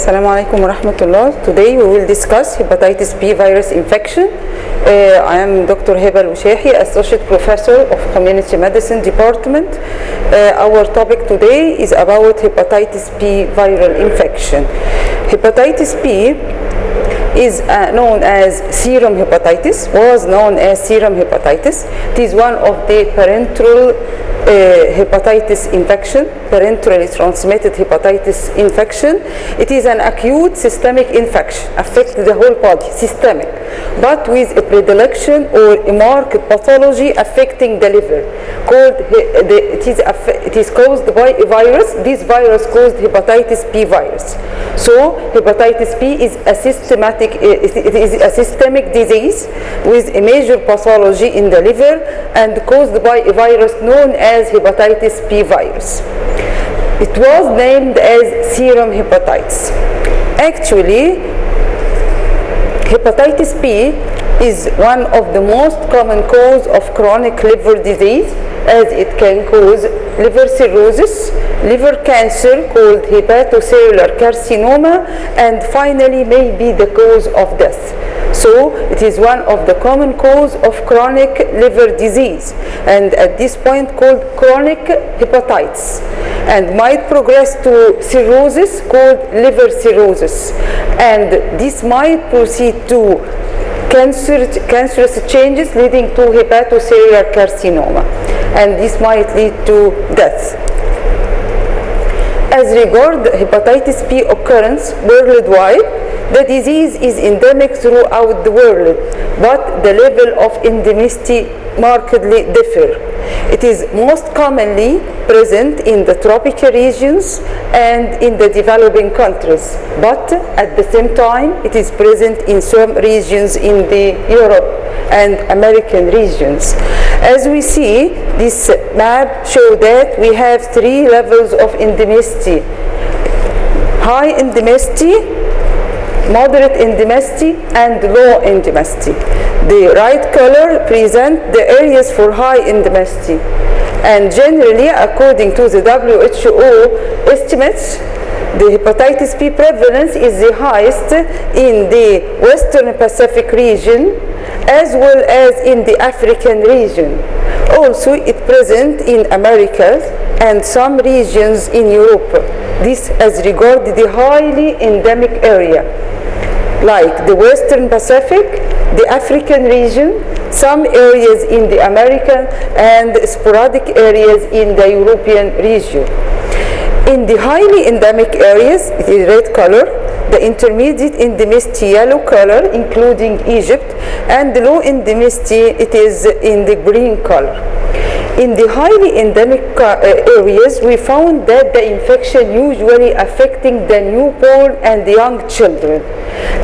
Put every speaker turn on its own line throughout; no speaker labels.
Assalamu alaikum wa rahmatullah. Today we will discuss hepatitis B virus infection. I am Dr. Heba Al-Wushahi, Associate Professor of Community Medicine Department. Our topic today is about hepatitis B viral infection. Hepatitis B is known as serum hepatitis, was known as serum hepatitis. It is one of the parenteral hepatitis infection, parenterally transmitted hepatitis infection. It is an acute systemic infection, affects the whole body, systemic, but with a predilection or a marked pathology affecting the liver. It is caused by a virus. This virus caused hepatitis B virus. So hepatitis B is a systemic disease with a major pathology in the liver and caused by a virus known as hepatitis B virus. It was named as serum hepatitis. Actually, hepatitis B is one of the most common cause of chronic liver disease, as it can cause liver cirrhosis, liver cancer called hepatocellular carcinoma, and finally may be the cause of death. So it is one of the common cause of chronic liver disease, and at this point called chronic hepatitis, and might progress to cirrhosis called liver cirrhosis, and this might proceed to cancerous changes leading to hepatocellular carcinoma, and this might lead to death. As regard hepatitis B occurrence worldwide, the disease is endemic throughout the world, but the level of endemicity markedly differ. It is most commonly present in the tropical regions and in the developing countries, but at the same time it is present in some regions in the Europe and American regions. As we see, this map shows that we have three levels of endemicity: high endemicity, moderate endemicity, and low endemicity. The right color presents the areas for high endemicity, and generally, according to the WHO estimates, the hepatitis B prevalence is the highest in the Western Pacific region as well as in the African region. Also, it present in America and some regions in Europe. This as regard the highly endemic area, like the Western Pacific, the African region, some areas in the American, and sporadic areas in the European region. In the highly endemic areas, it is red color, the intermediate endemicity yellow color, including Egypt, and the low endemicity, it is in the green color. In the highly endemic areas, we found that the infection usually affecting the newborn and the young children,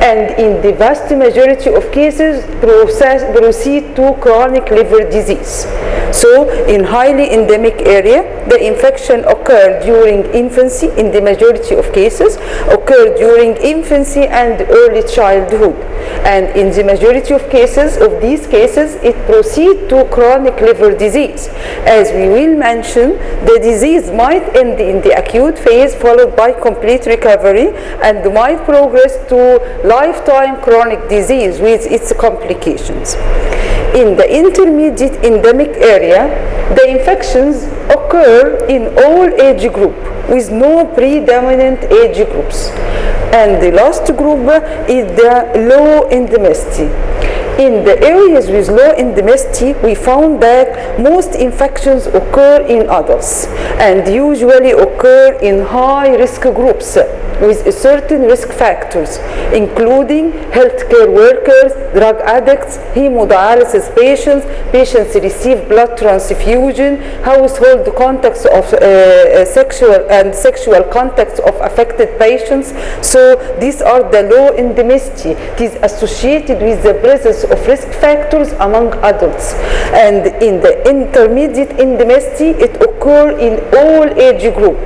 and in the vast majority of cases proceed to chronic liver disease. So in highly endemic area, the infection occurred during infancy, in the majority of cases, occurred during infancy and early childhood. And in the majority of cases, it proceeds to chronic liver disease. As we will mention, the disease might end in the acute phase followed by complete recovery and might progress to lifetime chronic disease with its complications. In the intermediate endemic area, the infections occur in all age groups with no predominant age groups. And the last group is the low endemicity. In the areas with low endemicity, we found that most infections occur in adults and usually occur in high-risk groups with certain risk factors, including healthcare workers, drug addicts, hemodialysis patients, patients receive blood transfusion, household contacts of sexual contacts of affected patients. So these are the low endemicity. It is associated with the presence of risk factors among adults. And in the intermediate endemicity, it occurs in all age groups.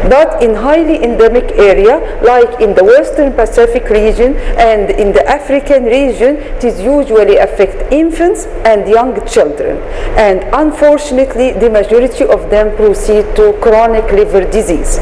But in highly endemic area, like in the Western Pacific region and in the African region, it is usually affect infants and young children. And unfortunately, the majority of them proceed to chronic liver disease.